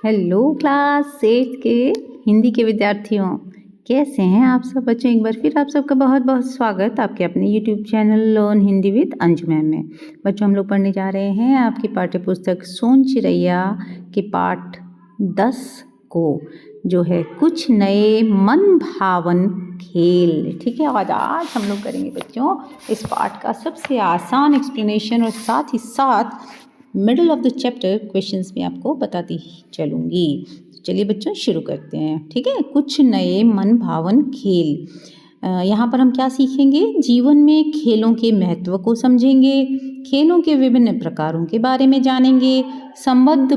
Hello class 8 के हिंदी के विद्यार्थियों, कैसे हैं आप सब बच्चों। एक बार फिर आप सबका बहुत बहुत स्वागत आपके अपने YouTube channel learn Hindi with Anju ma'am में। बच्चों, हम लोग पढ़ने जा रहे हैं आपकी पाठ्य पुस्तक सोन चिरैया के पाठ 10 को, जो है कुछ नए मन भावन खेल। ठीक है, और आज हम लोग करेंगे बच्चों इस पाठ का सबसे आसान एक्सप्लेनेशन और साथ ही साथ middle of the chapter questions में आपको बताती चलूँगी। चलिए बच्चों शुरू करते हैं। ठीक है, कुछ नए मन भावन खेल। यहाँ पर हम क्या सीखेंगे, जीवन में खेलों के महत्व को समझेंगे, खेलों के विभिन्न प्रकारों के बारे में जानेंगे, संबंध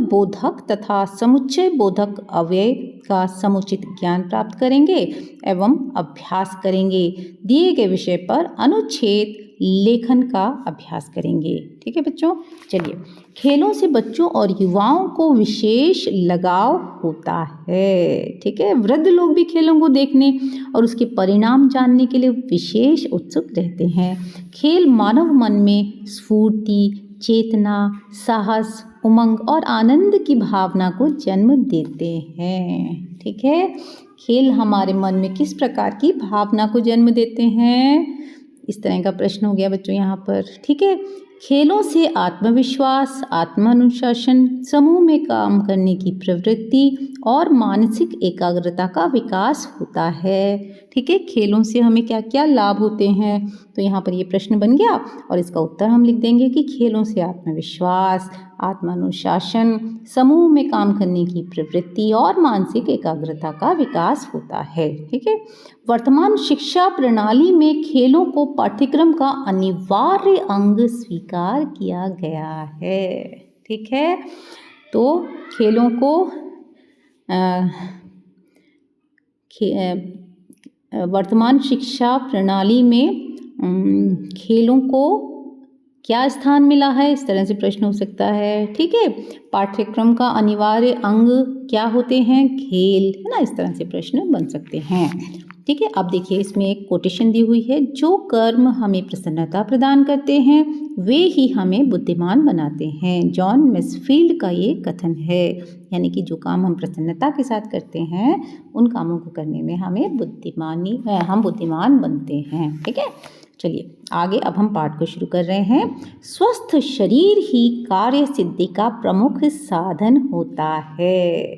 बोधक तथा समुच्चय बोधक अव्यय का समुचित ज्ञान प्राप्त करेंगे एवं अभ्यास करेंगे। दिए गए विषय पर अनुच्छेद लेखन का अभ्यास करेंगे। ठीक है बच्चों, चलिए। खेलों से बच्चों और युवाओं को विशेष लगाव होता है। ठीक है, वृद्ध लोग भी खेलों को देखने और उसके परिणाम जानने के लिए विशेष उत्सुक रहते हैं। खेल मानव मन में स्फूर्ति, चेतना, साहस, उमंग और आनंद की भावना को जन्म देते हैं। ठीक है, खेल हमारे मन में किस प्रकार की भावना को जन्म देते हैं, इस तरह का प्रश्न हो गया बच्चों यहाँ पर। ठीक है, खेलों से आत्मविश्वास, आत्मानुशासन, समूह में काम करने की प्रवृत्ति और मानसिक एकाग्रता का विकास होता है। ठीक है, खेलों से हमें क्या क्या लाभ होते हैं, तो यहाँ पर ये प्रश्न बन गया और इसका उत्तर हम लिख देंगे कि खेलों से आत्मविश्वास, आत्मानुशासन, समूह में काम करने की प्रवृत्ति और मानसिक एकाग्रता का विकास होता है। ठीक है, वर्तमान शिक्षा प्रणाली में खेलों को पाठ्यक्रम का अनिवार्य अंग स्वीकार किया गया है। ठीक है, तो खेलों को वर्तमान शिक्षा प्रणाली में खेलों को क्या स्थान मिला है, इस तरह से प्रश्न हो सकता है। ठीक है, पाठ्यक्रम का अनिवार्य अंग क्या होते हैं, खेल, है ना, इस तरह से प्रश्न बन सकते हैं। ठीक है, अब देखिए इसमें एक कोटेशन दी हुई है, जो कर्म हमें प्रसन्नता प्रदान करते हैं वे ही हमें बुद्धिमान बनाते हैं। जॉन मैसफील्ड का ये कथन है, यानी कि जो काम हम प्रसन्नता के साथ करते हैं उन कामों को करने में हम बुद्धिमान बनते हैं। ठीक है, चलिए आगे अब हम पाठ को शुरू कर रहे हैं। स्वस्थ शरीर ही कार्य सिद्धि का प्रमुख साधन होता है।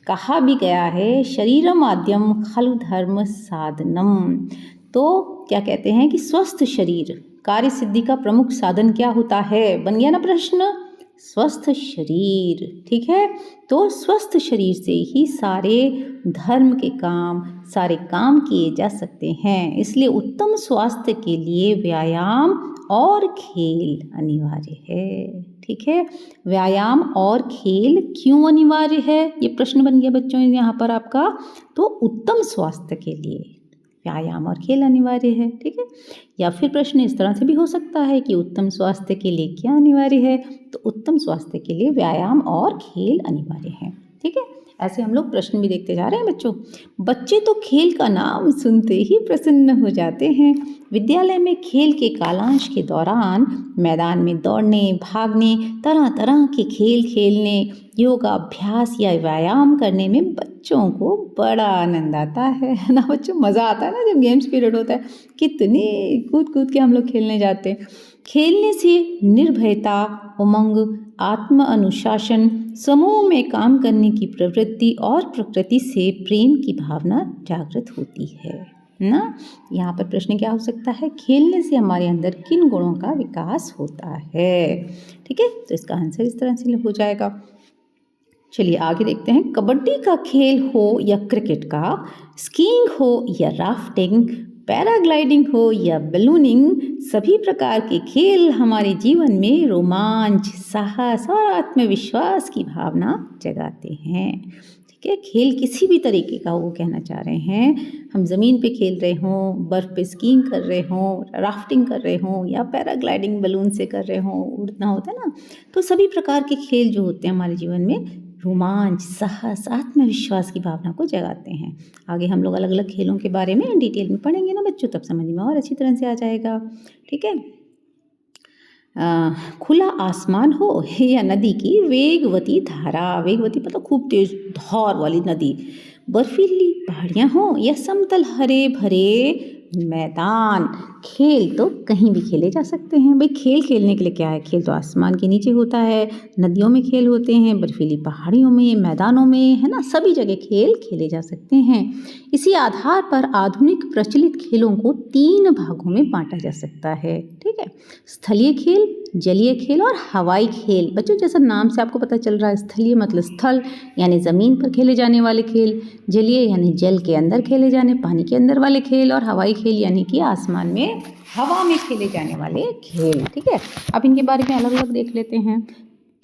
कहा भी गया है, शरीरम आद्यम खलु धर्म साधनम। तो क्या कहते हैं कि स्वस्थ शरीर कार्य सिद्धि का प्रमुख साधन क्या होता है, बन गया ना प्रश्न, स्वस्थ शरीर। ठीक है, तो स्वस्थ शरीर से ही सारे धर्म के काम, सारे काम किए जा सकते हैं। इसलिए उत्तम स्वास्थ्य के लिए व्यायाम और खेल अनिवार्य है। ठीक है, व्यायाम और खेल क्यों अनिवार्य है, ये प्रश्न बन गया बच्चों यहाँ पर आपका। तो उत्तम स्वास्थ्य के लिए व्यायाम और खेल अनिवार्य है। ठीक है, या फिर प्रश्न इस तरह से भी हो सकता है कि उत्तम स्वास्थ्य के लिए क्या अनिवार्य है, तो उत्तम स्वास्थ्य के लिए व्यायाम और खेल अनिवार्य है। ठीक है, ऐसे हम लोग प्रश्न भी देखते जा रहे हैं बच्चों। बच्चे तो खेल का नाम सुनते ही प्रसन्न हो जाते हैं। विद्यालय में खेल के कालांश के दौरान मैदान में दौड़ने, भागने, तरह तरह के खेल खेलने, योगाभ्यास या व्यायाम करने में बच्चों को बड़ा आनंद आता है ना बच्चों। मज़ा आता है ना जब गेम्स पीरियड होता है, कितने कूद कूद के हम लोग खेलने जाते हैं। खेलने से निर्भयता, उमंग, आत्म अनुशासन, समूह में काम करने की प्रवृत्ति और प्रकृति से प्रेम की भावना जागृत होती है ना। यहाँ पर प्रश्न क्या हो सकता है, खेलने से हमारे अंदर किन गुणों का विकास होता है। ठीक है, तो इसका आंसर इस तरह से हो जाएगा। चलिए आगे देखते हैं। कबड्डी का खेल हो या क्रिकेट का, स्कीइंग हो या राफ्टिंग, पैराग्लाइडिंग हो या बलूनिंग, सभी प्रकार के खेल हमारे जीवन में रोमांच, साहस और आत्मविश्वास की भावना जगाते हैं। ठीक है, खेल किसी भी तरीके का वो कहना चाह रहे हैं, हम ज़मीन पे खेल रहे हों, बर्फ़ पे स्कीइंग कर रहे हों, राफ्टिंग कर रहे हों या पैराग्लाइडिंग बलून से कर रहे हों, उड़ना होता है ना, तो सभी प्रकार के खेल जो होते हैं हमारे जीवन में रोमांच, साहस, आत्मविश्वास की भावना को जगाते हैं। आगे हम लोग अलग अलग खेलों के बारे में डिटेल में पढ़ेंगे ना बच्चों, तब समझ में और अच्छी तरह से आ जाएगा। ठीक है, खुला आसमान हो या नदी की वेगवती धारा, वेगवती मतलब खूब तेज धार वाली नदी, बर्फीली पहाड़ियाँ हो या समतल हरे भरे मैदान। खेल तो कहीं भी खेले जा सकते हैं भाई। खेल खेलने के लिए क्या है, खेल तो आसमान के नीचे होता है, नदियों में खेल होते हैं, बर्फीली पहाड़ियों में, मैदानों में, है ना, सभी जगह खेल खेले जा सकते हैं। इसी आधार पर आधुनिक प्रचलित खेलों को 3 भागों में बांटा जा सकता है। ठीक है, स्थलीय खेल, जलीय खेल और हवाई खेल। बच्चों जैसा नाम से आपको पता चल रहा है, स्थलीय मतलब स्थल यानी ज़मीन पर खेले जाने वाले खेल, जलीय यानी जल के अंदर खेले जाने, पानी के अंदर वाले खेल, और हवाई खेल यानी कि आसमान में, हवा में खेले जाने वाले खेल। ठीक है, अब इनके बारे में अलग अलग देख लेते हैं।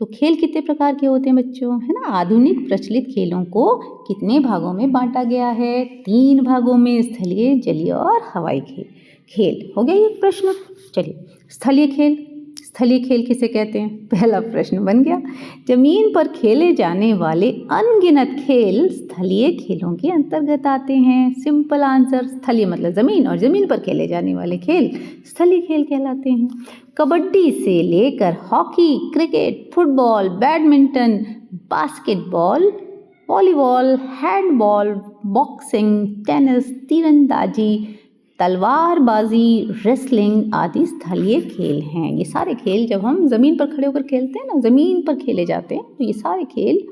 तो खेल कितने प्रकार के होते हैं बच्चों, है ना। आधुनिक प्रचलित खेलों को कितने भागों में बांटा गया है, 3 भागों में, स्थलीय, जलीय और हवाई खेल। खेल हो गया ये प्रश्न। चलिए, स्थलीय खेल, स्थलीय खेल किसे कहते हैं, पहला प्रश्न बन गया। जमीन पर खेले जाने वाले अनगिनत खेल स्थलीय खेलों के अंतर्गत आते हैं। सिंपल आंसर, स्थलीय मतलब ज़मीन, और ज़मीन पर खेले जाने वाले खेल स्थलीय खेल कहलाते हैं। कबड्डी से लेकर hockey, cricket, football, badminton, basketball, volleyball, handball, boxing, tennis, तीरंदाजी, तलवारबाजी, रेसलिंग आदि स्थलीय खेल हैं। ये सारे खेल जब हम ज़मीन पर खड़े होकर खेलते हैं ना, ज़मीन पर खेले जाते हैं, तो ये सारे खेल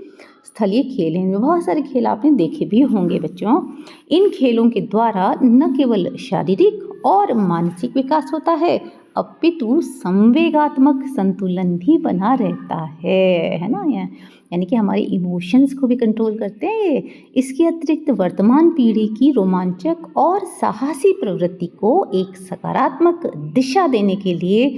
स्थलीय खेल हैं। इनमें बहुत सारे खेल आपने देखे भी होंगे बच्चों। इन खेलों के द्वारा न केवल शारीरिक और मानसिक विकास होता है, अपितु संवेगात्मक संतुलन भी बना रहता है ना। यानी कि हमारे इमोशंस को भी कंट्रोल करते हैं ये। इसके अतिरिक्त वर्तमान पीढ़ी की रोमांचक और साहसी प्रवृत्ति को एक सकारात्मक दिशा देने के लिए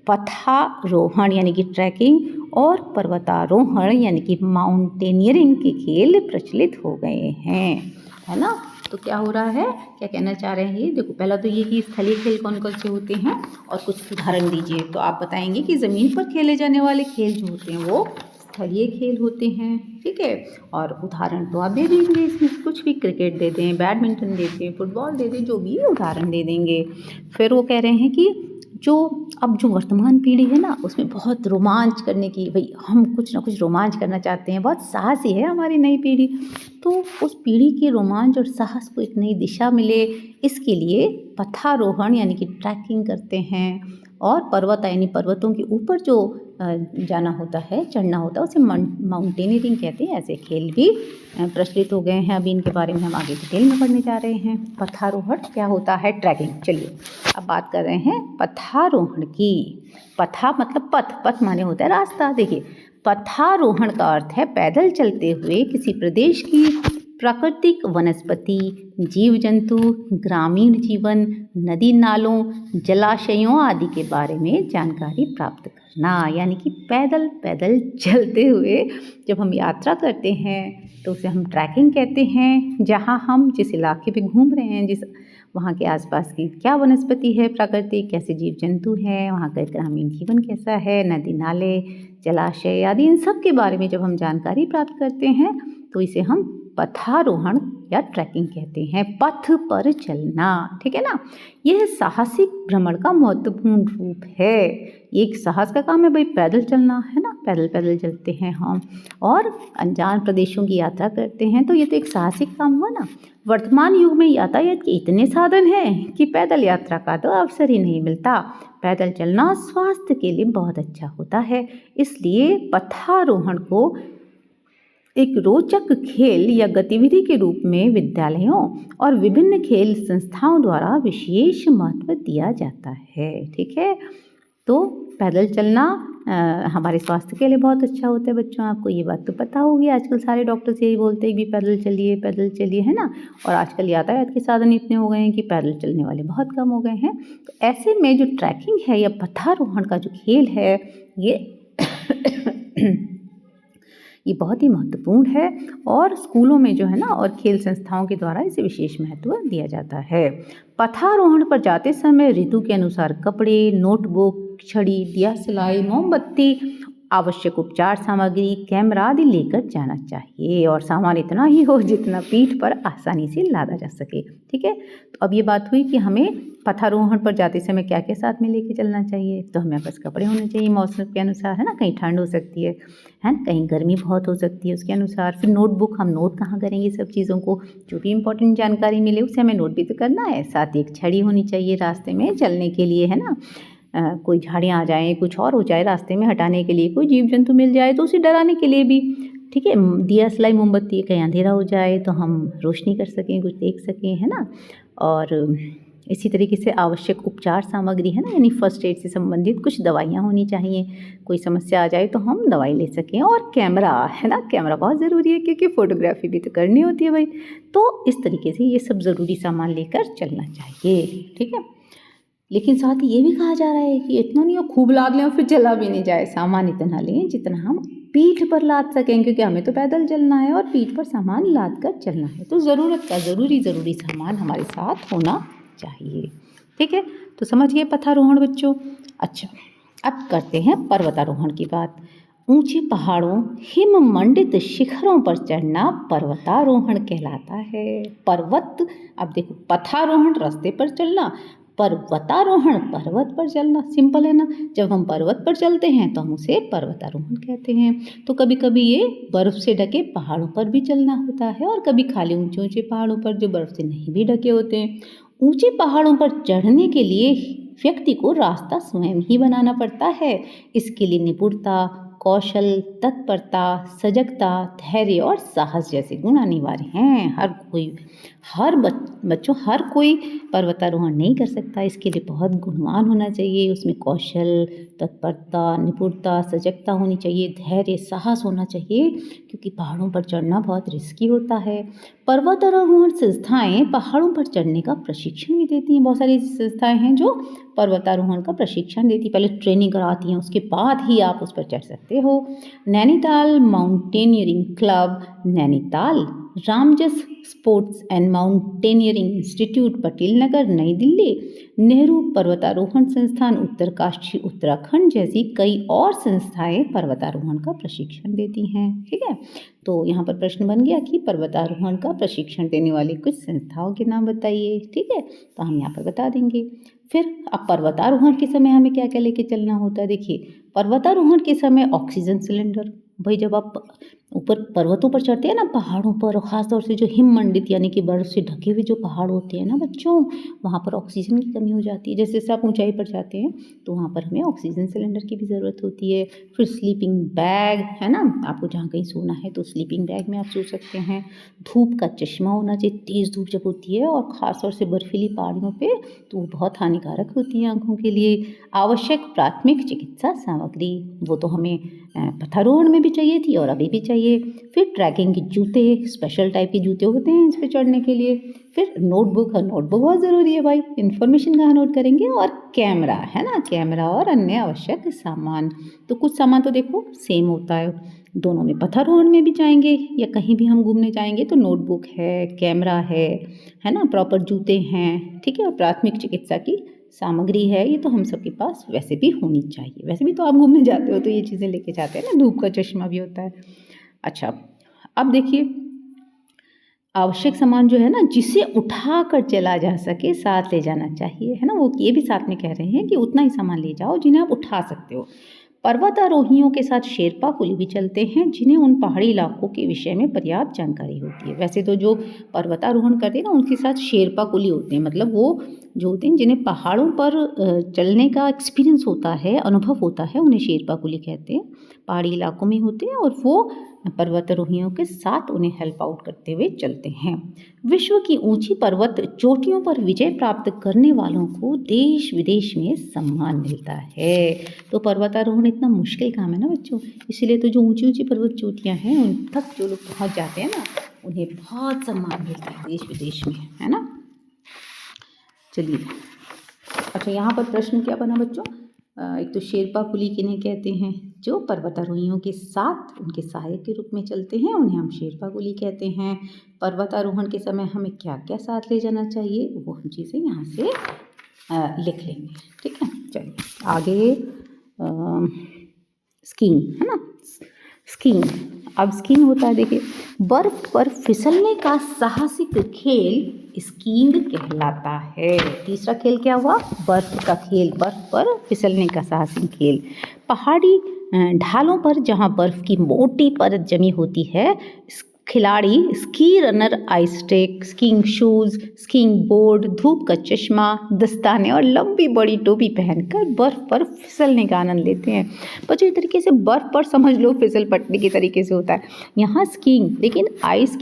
पथारोहण यानी कि ट्रैकिंग और पर्वतारोहण यानी कि माउंटेनियरिंग के खेल प्रचलित हो गए हैं, है ना। तो क्या हो रहा है, क्या कहना चाह रहे हैं ये देखो। पहला तो ये कि स्थलीय खेल कौन कौन से होते हैं और कुछ उदाहरण दीजिए। तो आप बताएंगे कि ज़मीन पर खेले जाने वाले खेल जो होते हैं वो स्थलीय खेल होते हैं। ठीक है, और उदाहरण तो आप दे देंगे, इसमें कुछ भी, क्रिकेट दे दें, बैडमिंटन दे दें, फुटबॉल दे दें, जो भी उदाहरण दे देंगे। फिर वो कह रहे हैं कि जो वर्तमान पीढ़ी है ना, उसमें बहुत रोमांच करने की, भाई हम कुछ ना कुछ रोमांच करना चाहते हैं, बहुत साहसी है हमारी नई पीढ़ी। तो उस पीढ़ी के रोमांच और साहस को एक नई दिशा मिले, इसके लिए पथारोहण यानी कि ट्रैकिंग करते हैं, और पर्वत यानी पर्वतों के ऊपर जो जाना होता है, चढ़ना होता है, उसे माउंटेनियरिंग कहते हैं। ऐसे खेल भी प्रचलित हो गए हैं। अभी इनके बारे में हम आगे डिटेल में पढ़ने जा रहे हैं। पथारोहण क्या होता है, ट्रैकिंग। चलिए अब बात कर रहे हैं पथारोहण की। पथा मतलब पथ, पथ माने होता है रास्ता। देखिए, पथारोहण का अर्थ है पैदल चलते हुए किसी प्रदेश की प्राकृतिक वनस्पति, जीव जंतु, ग्रामीण जीवन, नदी नालों, जलाशयों आदि के बारे में जानकारी प्राप्त करना। यानी कि पैदल पैदल चलते हुए जब हम यात्रा करते हैं तो उसे हम ट्रैकिंग कहते हैं। जहाँ हम जिस इलाके पे घूम रहे हैं, जिस वहाँ के आसपास की क्या वनस्पति है प्राकृतिक, कैसे जीव जंतु हैं, वहाँ का ग्रामीण जीवन कैसा है, नदी नाले, जलाशय आदि, इन सब के बारे में जब हम जानकारी प्राप्त करते हैं तो इसे हम पथारोहण या ट्रैकिंग कहते हैं। पथ पर चलना, ठीक है ना। यह साहसिक भ्रमण का महत्वपूर्ण रूप है। एक साहस का काम है भाई, पैदल चलना, है ना, पैदल पैदल चलते हैं हम और अनजान प्रदेशों की यात्रा करते हैं, तो ये तो एक साहसिक काम हुआ ना। वर्तमान युग में यातायात के इतने साधन हैं कि पैदल यात्रा का तो अवसर ही नहीं मिलता। पैदल चलना स्वास्थ्य के लिए बहुत अच्छा होता है, इसलिए पथारोहण को एक रोचक खेल या गतिविधि के रूप में विद्यालयों और विभिन्न खेल संस्थाओं द्वारा विशेष महत्व दिया जाता है। ठीक है, तो पैदल चलना हमारे स्वास्थ्य के लिए बहुत अच्छा होता है बच्चों। आपको ये बात तो पता होगी, आजकल सारे डॉक्टर्स यही बोलते हैं कि पैदल चलिए, है ना। और आजकल यातायात के साधन इतने हो गए हैं कि पैदल चलने वाले बहुत कम हो गए हैं। तो ऐसे में जो ट्रैकिंग है या पथारोहण का जो खेल है, ये बहुत ही महत्वपूर्ण है और स्कूलों में जो है ना और खेल संस्थाओं के द्वारा इसे विशेष महत्व दिया जाता है। पथारोहण पर जाते समय ऋतु के अनुसार कपड़े, नोटबुक, छड़ी, दिया सलाई, मोमबत्ती आवश्यक उपचार सामग्री, कैमरा आदि लेकर जाना चाहिए और सामान इतना ही हो जितना पीठ पर आसानी से लादा जा सके। ठीक है, तो अब ये बात हुई कि हमें पथारोहण पर जाते समय क्या क्या साथ में लेके चलना चाहिए। तो हमें बस कपड़े होने चाहिए मौसम के अनुसार, है ना, कहीं ठंड हो सकती है ना, कहीं गर्मी बहुत हो सकती है, उसके अनुसार। फिर नोटबुक, हम नोट कहाँ करेंगे सब चीज़ों को, जो भी इंपॉर्टेंट जानकारी मिले उसे हमें नोट भी तो करना है। साथ ही एक छड़ी होनी चाहिए रास्ते में चलने के लिए, है ना, कोई झाड़ियाँ आ जाएँ, कुछ और हो जाए रास्ते में, हटाने के लिए, कोई जीव जंतु मिल जाए तो उसे डराने के लिए भी। ठीक है, दिया सलाई मोमबत्ती, कहीं अंधेरा हो जाए तो हम रोशनी कर सकें, कुछ देख सकें, है ना। और इसी तरीके से आवश्यक उपचार सामग्री, है ना, यानी फर्स्ट एड से संबंधित कुछ दवाइयाँ होनी चाहिए, कोई समस्या आ जाए तो हम दवाई ले सकें। और कैमरा, है ना, कैमरा बहुत ज़रूरी है क्योंकि फ़ोटोग्राफी भी तो करनी होती है भाई। तो इस तरीके से ये सब ज़रूरी सामान लेकर चलना चाहिए। ठीक है, लेकिन साथ ही ये भी कहा जा रहा है कि इतना नहीं हो खूब लाद लें और फिर चला भी नहीं जाए। सामान इतना लें जितना हम पीठ पर लाद सकें, क्योंकि हमें तो पैदल चलना है और पीठ पर सामान लाद कर चलना है। तो ज़रूरत का ज़रूरी सामान हमारे साथ होना चाहिए। ठीक है, तो समझिए पथारोहण बच्चों। अच्छा, अब करते हैं पर्वतारोहण की बात। ऊंचे पहाड़ों, हिममंडित शिखरों पर चढ़ना पर्वतारोहण कहलाता है। पर्वत, अब देखो, पथारोहण रास्ते पर चलना, पर्वतारोहण पर्वत पर चलना। सिंपल है ना। जब हम पर्वत पर चलते हैं तो हम उसे पर्वतारोहण कहते हैं। तो कभी कभी ये बर्फ़ से ढके पहाड़ों पर भी चलना होता है और कभी खाली ऊंचे ऊंचे पहाड़ों पर जो बर्फ़ से नहीं भी ढके होते हैं। ऊंचे पहाड़ों पर चढ़ने के लिए व्यक्ति को रास्ता स्वयं ही बनाना पड़ता है। इसके लिए निपुणता, कौशल, तत्परता, सजगता, धैर्य और साहस जैसे गुण अनिवार्य हैं। हर कोई पर्वतारोहण नहीं कर सकता। इसके लिए बहुत गुणवान होना चाहिए। उसमें कौशल, तत्परता, निपुणता, सजगता होनी चाहिए, धैर्य, साहस होना चाहिए, क्योंकि पहाड़ों पर चढ़ना बहुत रिस्की होता है। पर्वतारोहण संस्थाएं पहाड़ों पर चढ़ने का प्रशिक्षण भी देती हैं। बहुत सारी संस्थाएं हैं जो पर्वतारोहण का प्रशिक्षण देती, पहले ट्रेनिंग कराती हैं, उसके बाद ही आप उस पर चढ़ सकते हो। Nainital mountaineering club, Nainital, Ramjas sports and mountaineering institute, Patel Nagar, Nai Delhi, Nehru पर्वतारोहण संस्थान, उत्तरकाशी, उत्तराखंड जैसी कई और संस्थाएं पर्वतारोहण का प्रशिक्षण देती हैं। ठीक है, तो यहाँ पर प्रश्न बन गया कि पर्वतारोहण का प्रशिक्षण देने वाली कुछ संस्थाओं के नाम बताइए। ठीक है, तो हम यहाँ पर बता देंगे। फिर अब पर्वतारोहण के समय हमें क्या क्या लेके चलना होता है। देखिए, पर्वतारोहण के समय ऑक्सीजन सिलेंडर, भाई जब आप ऊपर पर्वतों पर चढ़ते हैं ना, पहाड़ों पर, ख़ासतौर से जो हिममंडित यानी कि बर्फ़ से ढके हुए जो पहाड़ होते हैं ना बच्चों, वहाँ पर ऑक्सीजन की कमी हो जाती है। जैसे जैसे आप ऊंचाई पर जाते हैं तो वहाँ पर हमें ऑक्सीजन सिलेंडर की भी ज़रूरत होती है। फिर स्लीपिंग बैग, है ना, आपको जहाँ कहीं सोना है तो स्लीपिंग बैग में आप सो सकते हैं। धूप का चश्मा होना चाहिए, तेज़ धूप जब होती है और ख़ासतौर से बर्फीली पहाड़ियों पर, तो वो बहुत हानिकारक होती है आँखों के लिए। आवश्यक प्राथमिक चिकित्सा सामग्री, वो तो हमें पथारोहण में भी चाहिए थी और अभी भी चाहिए। फिर ट्रैकिंग के जूते, स्पेशल टाइप के जूते होते हैं इस पे चढ़ने के लिए। फिर नोटबुक, नोटबुक बहुत ज़रूरी है भाई, इन्फॉर्मेशन कहाँ नोट करेंगे। और कैमरा, है ना, कैमरा और अन्य आवश्यक सामान। तो कुछ सामान तो देखो सेम होता है दोनों में, पथारोहण में भी जाएंगे या कहीं भी हम घूमने जाएंगे तो नोटबुक है, कैमरा है ना, प्रॉपर जूते हैं। ठीक है, और प्राथमिक चिकित्सा की सामग्री है, ये तो हम सबके पास वैसे भी होनी चाहिए। वैसे भी तो आप घूमने जाते हो तो ये चीज़ें लेके जाते हैं ना, धूप का चश्मा भी होता है। अच्छा, अब देखिए, आवश्यक सामान जो है ना, जिसे उठा कर चला जा सके साथ ले जाना चाहिए, है ना। वो ये भी साथ में कह रहे हैं कि उतना ही सामान ले जाओ जिन्हें आप उठा सकते हो। पर्वतारोहियों के साथ शेरपा कुली भी चलते हैं, जिन्हें उन पहाड़ी इलाकों के विषय में पर्याप्त जानकारी होती है। वैसे तो जो पर्वतारोहण करते हैं ना, उनके साथ शेरपा कुली होते हैं, मतलब वो जो होते हैं जिन्हें पहाड़ों पर चलने का एक्सपीरियंस होता है, अनुभव होता है, उन्हें शेरपा कुली कहते हैं। पहाड़ी इलाकों में होते हैं और वो पर्वतारोहियों के साथ उन्हें हेल्प आउट करते हुए चलते हैं। विश्व की ऊंची पर्वत चोटियों पर विजय प्राप्त करने वालों को देश विदेश में सम्मान मिलता है। तो पर्वतारोहण इतना मुश्किल काम है ना बच्चों, इसीलिए तो जो ऊंची ऊंची पर्वत चोटियाँ हैं उन तक जो लोग पहुँच जाते हैं ना, उन्हें बहुत सम्मान मिलता है देश विदेश में, है ना। चलिए, अच्छा, यहाँ पर प्रश्न क्या बना बच्चों। एक तो शेरपा कुली किन्हें कहते हैं, जो पर्वतारोहियों के साथ उनके सहायक के रूप में चलते हैं, उन्हें हम शेरपा कुली कहते हैं। पर्वतारोहण के समय हमें क्या क्या साथ ले जाना चाहिए, वो हम चीज़ें यहाँ से लिख लेंगे। ठीक है, चलिए आगे। स्कीइंग, है ना, स्कीइंग। अब स्कीइंग होता है, देखिए, बर्फ पर फिसलने का साहसिक खेल स्कीइंग कहलाता है। तीसरा खेल क्या हुआ? बर्फ का खेल, बर्फ पर फिसलने का साहसिक खेल। पहाड़ी ढालों पर जहाँ बर्फ की मोटी परत जमी होती है, खिलाड़ी ski runner ice stick, skiing shoes, skiing board, धूप का चश्मा, दस्ताने और लंबी बड़ी टोपी पहनकर बर्फ पर फिसलने का आनंद लेते हैं। बच्चों, इस तरीके से बर्फ पर समझ लो फिसल पट्टी के तरीके से होता है। यहाँ स्कीइंग, लेकिन आइस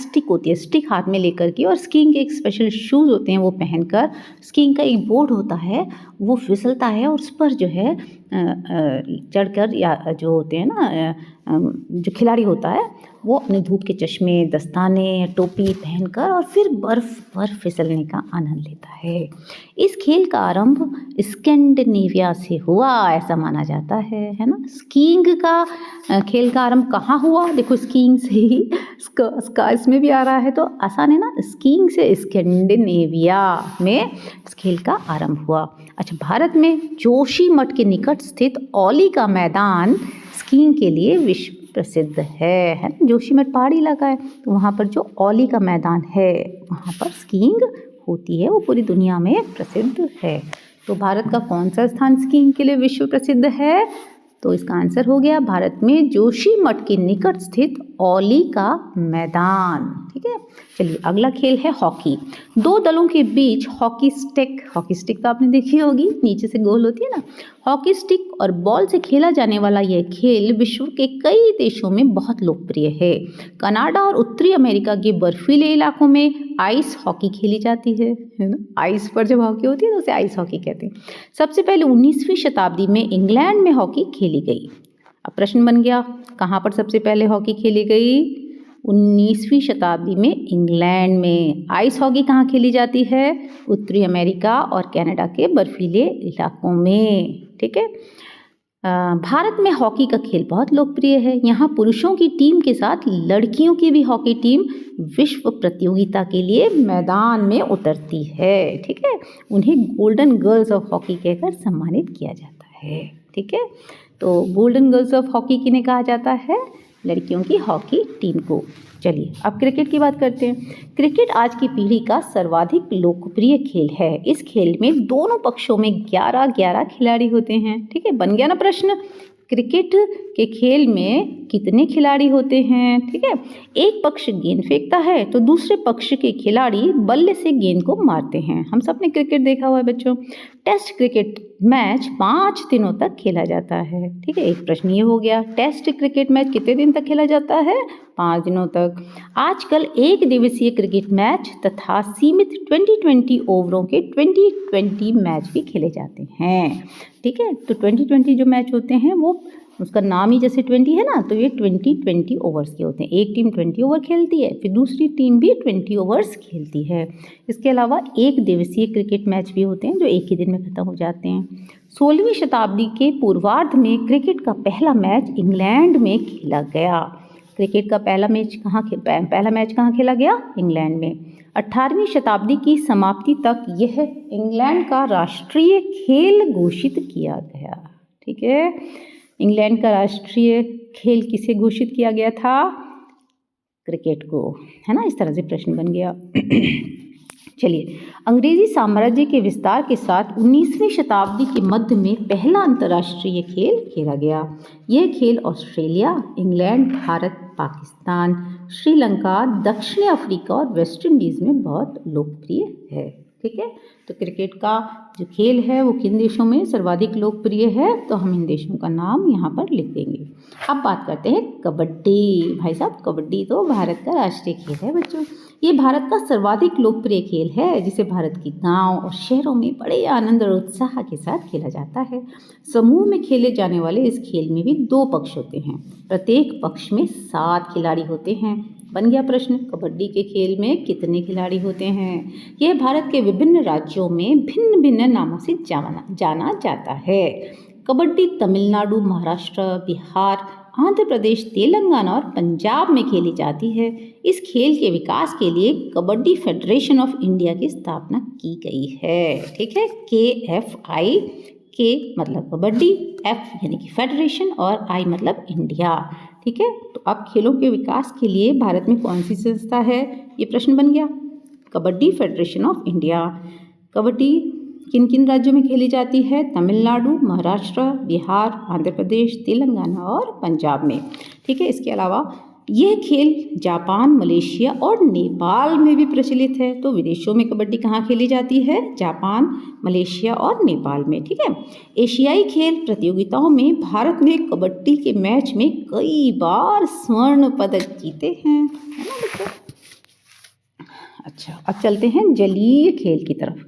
स्टिक होती है, स्टिक हाथ में लेकर के, और स्कीइंग के एक स्पेशल शूज़ होते हैं वो पहनकर, स्कीइंग का एक बोर्ड होता है वो फिसलता है, और उस पर जो है चढ़कर, या जो होते हैं ना जो खिलाड़ी होता है वो अपने धूप के चश्मे, दस्ताने, टोपी पहनकर और फिर बर्फ पर फिसलने का आनंद लेता है। इस खेल का आरंभ स्कैंडिनेविया से हुआ ऐसा माना जाता है ना। स्कीइंग का खेल का आरंभ कहाँ हुआ? देखो, स्कीइंग से ही इसमें भी आ रहा है तो आसान है ना। स्कीइंग से स्कैंडिनेविया में इस खेल का आरंभ हुआ। अच्छा, भारत में जोशीमठ के निकट स्थित औली का मैदान स्कीइंग के लिए विश्व प्रसिद्ध है ना। जोशीमठ पहाड़ी इलाका है, तो वहाँ पर जो औली का मैदान है वहाँ पर स्कीइंग होती है, वो पूरी दुनिया में प्रसिद्ध है। तो भारत का कौन सा स्थान स्कीइंग के लिए विश्व प्रसिद्ध है? तो इसका आंसर हो गया भारत में जोशीमठ के निकट स्थित औली का मैदान। ठीक है, चलिए अगला खेल है हॉकी। दो दलों के बीच हॉकी स्टिक तो आपने देखी होगी, नीचे से गोल होती है ना। हॉकी स्टिक और बॉल से खेला जाने वाला यह खेल विश्व के कई देशों में बहुत लोकप्रिय है। कनाडा और उत्तरी अमेरिका के बर्फीले इलाकों में आइस हॉकी खेली जाती है ना। आइस पर जब हॉकी होती है तो उसे आइस हॉकी कहते हैं। सबसे पहले 19वीं शताब्दी में इंग्लैंड में हॉकी खेली गई। अब प्रश्न बन गया, कहाँ पर सबसे पहले हॉकी खेली गई? 19वीं शताब्दी में इंग्लैंड में। आइस हॉकी कहाँ खेली जाती है? उत्तरी अमेरिका और कनाडा के बर्फीले इलाकों में। ठीक है, भारत में हॉकी का खेल बहुत लोकप्रिय है। यहाँ पुरुषों की टीम के साथ लड़कियों की भी हॉकी टीम विश्व प्रतियोगिता के लिए मैदान में उतरती है। ठीक है, उन्हें गोल्डन गर्ल्स ऑफ हॉकी कहकर सम्मानित किया जाता है। ठीक है, तो गोल्डन गर्ल्स ऑफ हॉकी किन्हें कहा जाता है? लड़कियों की हॉकी टीम को। चलिए अब क्रिकेट की बात करते हैं। क्रिकेट आज की पीढ़ी का सर्वाधिक लोकप्रिय खेल है। इस खेल में दोनों पक्षों में 11-11 खिलाड़ी होते हैं। ठीक है, बन गया ना प्रश्न, क्रिकेट के खेल में कितने खिलाड़ी होते हैं? ठीक है, एक पक्ष गेंद फेंकता है तो दूसरे पक्ष के खिलाड़ी बल्ले से गेंद को मारते हैं। हम सब ने क्रिकेट देखा हुआ है बच्चों। टेस्ट क्रिकेट मैच 5 दिनों तक खेला जाता है। ठीक है, एक प्रश्न ये हो गया, टेस्ट क्रिकेट मैच कितने दिन तक खेला जाता है? 5 दिनों तक। आजकल एक दिवसीय क्रिकेट मैच तथा सीमित 20-20 ओवरों के 20-20 मैच भी खेले जाते हैं। ठीक है, तो 20-20 जो मैच होते हैं वो, उसका नाम ही जैसे 20 है ना, तो ये 20-20 ओवर्स के होते हैं। एक टीम 20 ओवर खेलती है, फिर दूसरी टीम भी 20 ओवर्स खेलती है। इसके अलावा एक दिवसीय क्रिकेट मैच भी होते हैं जो एक ही दिन में खत्म हो जाते हैं। 16वीं शताब्दी के पूर्वार्ध में क्रिकेट का पहला मैच इंग्लैंड में खेला गया। क्रिकेट का पहला मैच कहाँ खेला गया? इंग्लैंड में। 18वीं शताब्दी की समाप्ति तक यह इंग्लैंड का राष्ट्रीय खेल घोषित किया गया। ठीक है, इंग्लैंड का राष्ट्रीय खेल किसे घोषित किया गया था? क्रिकेट को, है ना। इस तरह से प्रश्न बन गया। चलिए, अंग्रेजी साम्राज्य के विस्तार के साथ 19वीं शताब्दी के मध्य में पहला अंतर्राष्ट्रीय खेल खेला गया। यह खेल ऑस्ट्रेलिया, इंग्लैंड, भारत, पाकिस्तान, श्रीलंका, दक्षिण अफ्रीका और वेस्ट इंडीज़ में बहुत लोकप्रिय है। ठीक है, तो क्रिकेट का जो खेल है वो किन देशों में सर्वाधिक लोकप्रिय है? तो हम इन देशों का नाम यहाँ पर लिख देंगे। अब बात करते हैं कबड्डी। भाई साहब, कबड्डी तो भारत का राष्ट्रीय खेल है बच्चों। ये भारत का सर्वाधिक लोकप्रिय खेल है जिसे भारत के गांव और शहरों में बड़े आनंद और उत्साह के साथ खेला जाता है। समूह में खेले जाने वाले इस खेल में भी 2 पक्ष होते हैं। प्रत्येक पक्ष में 7 खिलाड़ी होते हैं। बन गया प्रश्न, कबड्डी के खेल में कितने खिलाड़ी होते हैं? यह भारत के विभिन्न राज्यों में भिन्न भिन्न नामों से जाना जाता है। कबड्डी तमिलनाडु, महाराष्ट्र, बिहार, आंध्र प्रदेश, तेलंगाना और पंजाब में खेली जाती है। इस खेल के विकास के लिए कबड्डी फेडरेशन ऑफ इंडिया की स्थापना की गई है। ठीक है, KFI के मतलब कबड्डी, एफ यानी कि फेडरेशन और आई मतलब इंडिया। ठीक है, तो अब खेलों के विकास के लिए भारत में कौन सी संस्था है, ये प्रश्न बन गया। Kabaddi federation of India. Kabaddi किन किन राज्यों में खेली जाती है, तमिलनाडु, महाराष्ट्र, बिहार, आंध्र प्रदेश, तेलंगाना और पंजाब में। ठीक है, इसके अलावा यह खेल जापान, मलेशिया और नेपाल में भी प्रचलित है। तो विदेशों में कबड्डी कहाँ खेली जाती है, जापान, मलेशिया और नेपाल में। ठीक है, एशियाई खेल प्रतियोगिताओं में भारत ने कबड्डी के मैच में कई बार स्वर्ण पदक जीते हैं, है ना बच्चों। अच्छा, अब चलते हैं जलीय खेल की तरफ।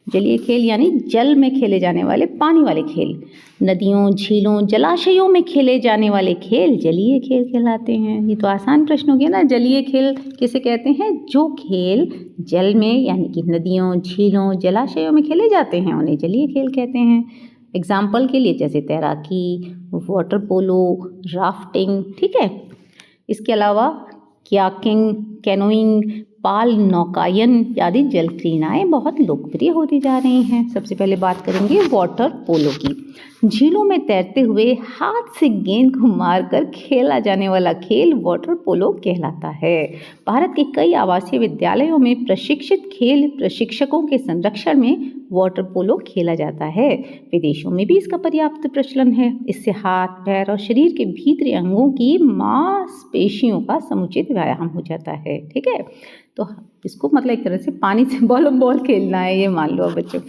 जलीय खेल यानी जल में खेले जाने वाले पानी वाले खेल। नदियों, झीलों, जलाशयों में खेले जाने वाले खेल जलीय खेल कहलाते हैं। ये तो आसान प्रश्न हो गया ना, जलीय खेल किसे कहते हैं, जो खेल जल में यानी कि नदियों, झीलों, जलाशयों में खेले जाते हैं उन्हें जलीय खेल कहते हैं। एग्जाम्पल के लिए जैसे तैराकी, वाटर पोलो, राफ्टिंग। ठीक है, इसके अलावा कयाकिंग, कैनोइंग, पाल नौकायन आदि जल क्रीड़ाएं बहुत लोकप्रिय होती जा रही हैं। सबसे पहले बात करेंगे वाटर पोलो की। झीलों में तैरते हुए हाथ से गेंद को मारकर खेला जाने वाला खेल वाटर पोलो कहलाता है। भारत के कई आवासीय विद्यालयों में प्रशिक्षित खेल प्रशिक्षकों के संरक्षण में वाटर पोलो खेला जाता है। विदेशों में भी इसका पर्याप्त प्रचलन है। इससे हाथ, पैर और शरीर के भीतरी अंगों की मांसपेशियों का समुचित व्यायाम हो जाता है। ठीक है, तो इसको मतलब एक तरह से पानी से बॉल खेलना है, ये मान लो अब बच्चों।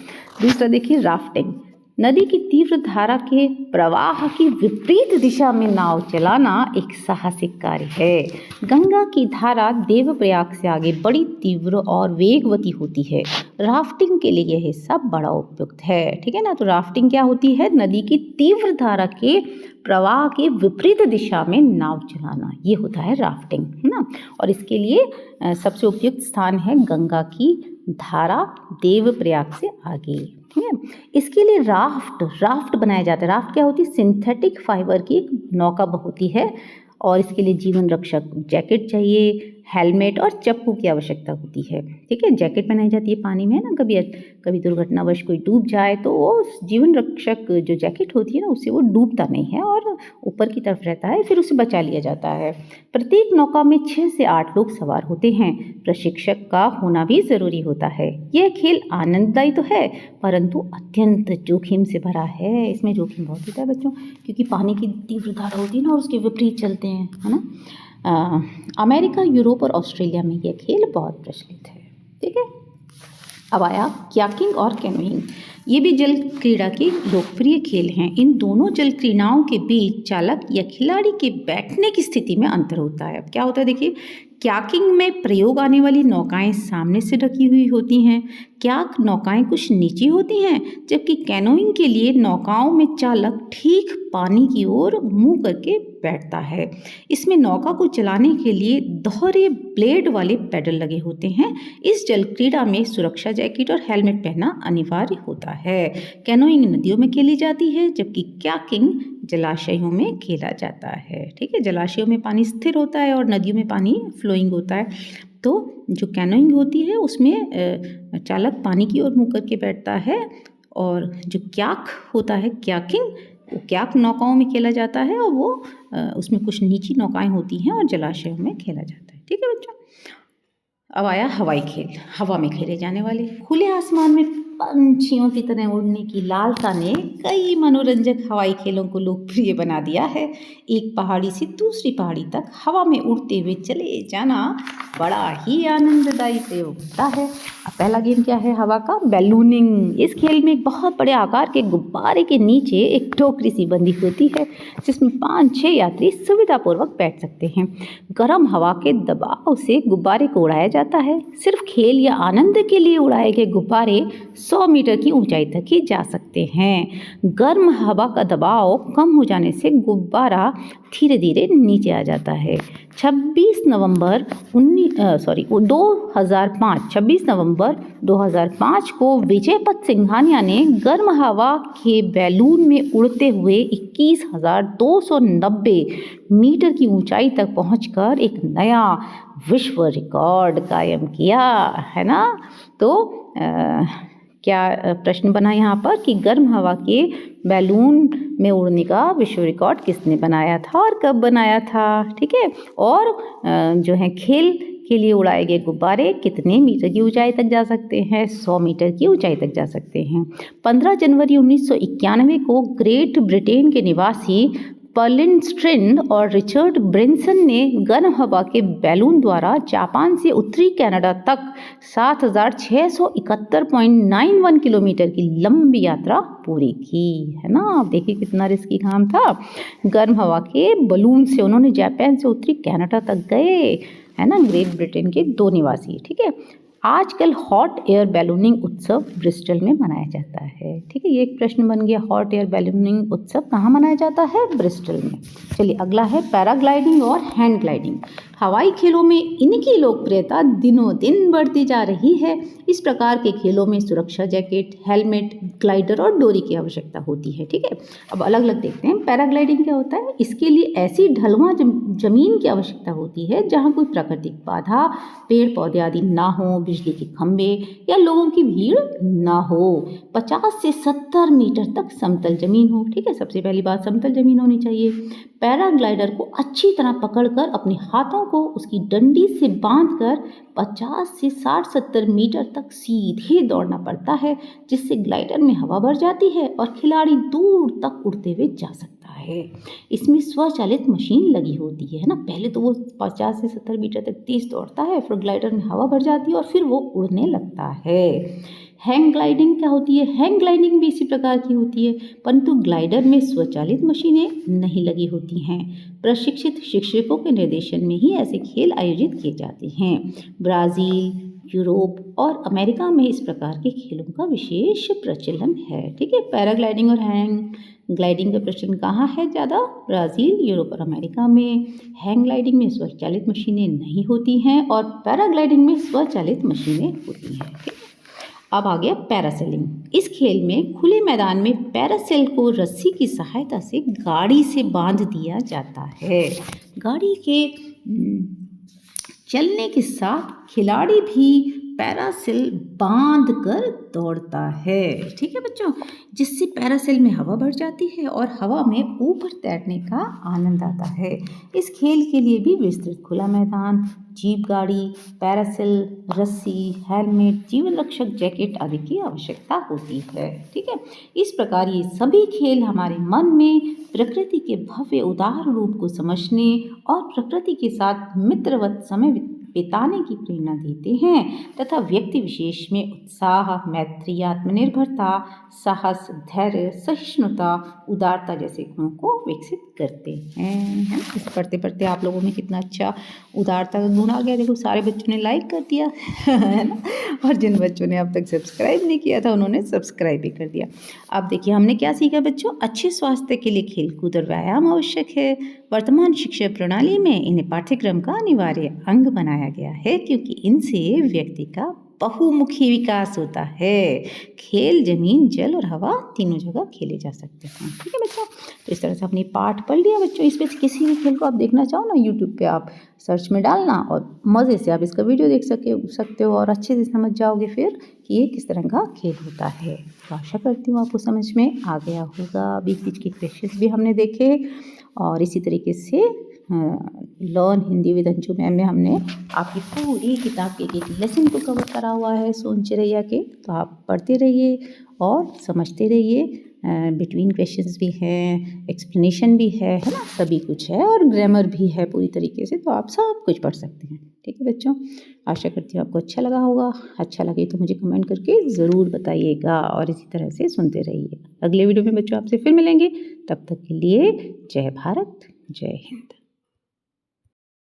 दूसरा देखिए राफ्टिंग। नदी की तीव्र धारा के प्रवाह की विपरीत दिशा में नाव चलाना एक साहसिक कार्य है। गंगा की धारा देवप्रयाग से आगे बड़ी तीव्र और वेगवती होती है। राफ्टिंग के लिए यह सब बड़ा उपयुक्त है। ठीक है ना, तो राफ्टिंग क्या होती है, नदी की तीव्र धारा के प्रवाह के विपरीत दिशा में नाव चलाना, ये होता है राफ्टिंग, है ना। और इसके लिए सबसे उपयुक्त स्थान है गंगा की धारा देवप्रयाग से आगे। ठीक है, इसके लिए राफ्ट बनाया जाता है। राफ्ट क्या होती है, सिंथेटिक फाइबर की एक नौका होती है और इसके लिए जीवन रक्षक जैकेट चाहिए, हेलमेट और चप्पू की आवश्यकता होती है। ठीक है, जैकेट पहनाई जाती है पानी में ना, कभी दुर्घटनावश कोई डूब जाए तो वो जीवन रक्षक जो जैकेट होती है ना, उससे वो डूबता नहीं है और ऊपर की तरफ रहता है, फिर उसे बचा लिया जाता है। प्रत्येक नौका में 6 से 8 लोग सवार होते हैं। प्रशिक्षक का होना भी ज़रूरी होता है। यह खेल आनंददायी तो है परंतु अत्यंत जोखिम से भरा है। इसमें जोखिम बहुत होता है बच्चों, क्योंकि पानी की तीव्र धारा होती है ना और उसके विपरीत चलते हैं, है ना। अमेरिका, यूरोप और ऑस्ट्रेलिया में यह खेल बहुत प्रचलित है। ठीक है, अब आया कयाकिंग और कैनोइंग। ये भी जल क्रीड़ा के लोकप्रिय खेल हैं। इन दोनों जल क्रीड़ाओं के बीच चालक या खिलाड़ी के बैठने की स्थिति में अंतर होता है। अब क्या होता है देखिए, कयाकिंग में प्रयोग आने वाली नौकाएं सामने से ढकी हुई होती हैं। कयाक नौकाएं कुछ नीची होती हैं, जबकि कैनोइंग के लिए नौकाओं में चालक ठीक पानी की ओर मुंह करके बैठता है। इसमें नौका को चलाने के लिए दोहरे ब्लेड वाले पैडल लगे होते हैं। इस जल क्रीड़ा में सुरक्षा जैकेट और हेलमेट पहनना अनिवार्य होता है। कैनोइंग नदियों में खेली जाती है जबकि कयाकिंग जलाशयों में खेला जाता है। ठीक है, जलाशयों में पानी स्थिर होता है और नदियों में पानी फ्लोइंग होता है। तो जो कैनोइंग होती है उसमें चालक पानी की ओर मुँह करके बैठता है और जो कयाक होता है, कयाकिंग, वो कयाक नौकाओं में खेला जाता है और वो उसमें कुछ नीची नौकाएं होती हैं और जलाशयों में खेला जाता है। ठीक है बच्चों, अब आया हवाई खेल। हवा में खेले जाने वाले। खुले आसमान में पंछियों की तरह उड़ने की लालसा ने कई मनोरंजक हवाई खेलों को लोकप्रिय बना दिया है। एक पहाड़ी से दूसरी पहाड़ी तक हवा में उड़ते हुए चले जाना बड़ा ही आनंददायी प्रयोग होता है। अब पहला गेम क्या है हवा का, बैलूनिंग। इस खेल में एक बहुत बड़े आकार के गुब्बारे के नीचे एक टोकरी सी बंधी होती है जिसमें 5-6 यात्री सुविधापूर्वक बैठ सकते हैं। गर्म हवा के दबाव से गुब्बारे को उड़ाया जाता है। सिर्फ खेल या आनंद के लिए उड़ाए गए गुब्बारे 100 मीटर की ऊंचाई तक ही जा सकते हैं। गर्म हवा का दबाव कम हो जाने से गुब्बारा धीरे धीरे नीचे आ जाता है। 26 नवंबर 2005 को विजयपथ सिंघानिया ने गर्म हवा के बैलून में उड़ते हुए 21,290 मीटर की ऊंचाई तक पहुंचकर एक नया विश्व रिकॉर्ड कायम किया, है ना। तो क्या प्रश्न बना यहाँ पर कि गर्म हवा के बैलून में उड़ने का विश्व रिकॉर्ड किसने बनाया था और कब बनाया था, ठीक है। और जो है खेल के लिए उड़ाए गए गुब्बारे कितने मीटर की ऊंचाई तक जा सकते हैं? 100 मीटर की ऊंचाई तक जा सकते हैं। 15 जनवरी 1991 को ग्रेट ब्रिटेन के निवासी पर्लिन स्ट्रिन और रिचर्ड ब्रिंसन ने गर्म हवा के बैलून द्वारा जापान से उत्तरी कनाडा तक 7671.91 किलोमीटर की लंबी यात्रा पूरी की, है ना। आप देखिए कितना रिस्की काम था। गर्म हवा के बलून से उन्होंने जापान से उत्तरी कनाडा तक गए, है ना, ग्रेट ब्रिटेन के 2 निवासी, ठीक है। आजकल हॉट एयर बैलूनिंग उत्सव ब्रिस्टल में मनाया जाता है, ठीक है। ये एक प्रश्न बन गया, हॉट एयर बैलूनिंग उत्सव कहाँ मनाया जाता है? ब्रिस्टल में। चलिए अगला है पैराग्लाइडिंग और हैंग ग्लाइडिंग। हवाई खेलों में इनकी लोकप्रियता दिनों दिन बढ़ती जा रही है। इस प्रकार के खेलों में सुरक्षा जैकेट, हेलमेट, ग्लाइडर और डोरी की आवश्यकता होती है, ठीक है। अब अलग अलग देखते हैं। पैराग्लाइडिंग क्या होता है? इसके लिए ऐसी ढलवां जमीन की आवश्यकता होती है जहाँ कोई प्राकृतिक बाधा, पेड़ पौधे आदि ना हो, बिजली के खंभे या लोगों की भीड़ ना हो। 50 से 70 मीटर तक समतल जमीन हो, ठीक है। सबसे पहली बात समतल जमीन होनी चाहिए। पैराग्लाइडर को अच्छी तरह पकड़कर अपने हाथों को उसकी डंडी से बांधकर 50 से 60-70 मीटर तक सीधे दौड़ना पड़ता है, जिससे ग्लाइडर में हवा भर जाती है और खिलाड़ी दूर तक उड़ते हुए जा सकता है। इसमें स्वचालित मशीन लगी होती है ना। पहले तो वो 50 से 70 मीटर तक तेज दौड़ता है, फिर ग्लाइडर में हवा भर जाती है और फिर वो उड़ने लगता है। हैंग ग्लाइडिंग क्या होती है? हैंग ग्लाइडिंग भी इसी प्रकार की होती है, परंतु ग्लाइडर में स्वचालित मशीनें नहीं लगी होती हैं। प्रशिक्षित शिक्षकों के निर्देशन में ही ऐसे खेल आयोजित किए जाते हैं। ब्राज़ील, यूरोप और अमेरिका में इस प्रकार के खेलों का विशेष प्रचलन है, ठीक है। पैराग्लाइडिंग और हैंग ग्लाइडिंग का प्रचलन कहाँ है ज़्यादा? ब्राज़ील, यूरोप और अमेरिका में। हैंग ग्लाइडिंग में स्वचालित मशीनें नहीं होती हैं और पैराग्लाइडिंग में स्वचालित मशीनें होती हैं, ठीक है। अब आ गया पैरासेलिंग। इस खेल में खुले मैदान में पैरासेल को रस्सी की सहायता से गाड़ी से बांध दिया जाता है। गाड़ी के चलने के साथ खिलाड़ी भी पैरासेल बांध कर दौड़ता है, ठीक है बच्चों, जिससे पैरासेल में हवा भर जाती है और हवा में ऊपर तैरने का आनंद आता है। इस खेल के लिए भी विस्तृत खुला मैदान, जीप गाड़ी, पैरासेल, रस्सी, हेलमेट, जीवन रक्षक जैकेट आदि की आवश्यकता होती है, ठीक है। इस प्रकार ये सभी खेल हमारे मन में प्रकृति के भव्य उदार रूप को समझने और प्रकृति के साथ मित्रवत समय बिताने की प्रेरणा देते हैं तथा व्यक्ति विशेष में उत्साह, मैत्री, आत्मनिर्भरता, साहस, धैर्य, सहिष्णुता, उदारता जैसे गुणों को विकसित करते हैं, है ना। इस पढ़ते पढ़ते आप लोगों में कितना अच्छा उदारता का गुण आ गया। देखो सारे बच्चों ने लाइक कर दिया है ना, और जिन बच्चों ने अब तक सब्सक्राइब नहीं किया था उन्होंने सब्सक्राइब भी कर दिया। अब देखिए हमने क्या सीखा बच्चों? अच्छे स्वास्थ्य के लिए खेलकूद और व्यायाम आवश्यक है। वर्तमान शिक्षा प्रणाली में इन्हें पाठ्यक्रम का अनिवार्य अंग बनाया गया है, क्योंकि इनसे व्यक्ति का बहुमुखी विकास होता है। खेल जमीन, जल और हवा तीनों जगह खेले जा सकते हैं, ठीक है बच्चों। तो इस तरह से अपनी पाठ पढ़ लिया बच्चों। इस पे किसी भी खेल को आप देखना चाहो ना, यूट्यूब पे आप सर्च में डालना और मज़े से आप इसका वीडियो देख सकते हो और अच्छे से समझ जाओगे फिर कि ये किस तरह का खेल होता है। तो आशा करती हूँ आपको समझ में आ गया होगा। बीच बीच के क्वेश्चंस भी हमने देखे और इसी तरीके से learn Hindi with Anju ma'am में हमने आपकी पूरी किताब के एक लेसन को कवर करा हुआ है सोन चिरैया के। तो आप पढ़ते रहिए और समझते रहिए। बिटवीन क्वेश्चंस भी हैं, एक्सप्लेनेशन भी है ना, सभी कुछ है और ग्रामर भी है पूरी तरीके से, तो आप सब कुछ पढ़ सकते हैं, ठीक है बच्चों। आशा करती हूँ आपको अच्छा लगा होगा। अच्छा लगे तो मुझे कमेंट करके ज़रूर बताइएगा और इसी तरह से सुनते रहिए। अगले वीडियो में बच्चों आपसे फिर मिलेंगे, तब तक के लिए जय भारत, जय हिंद।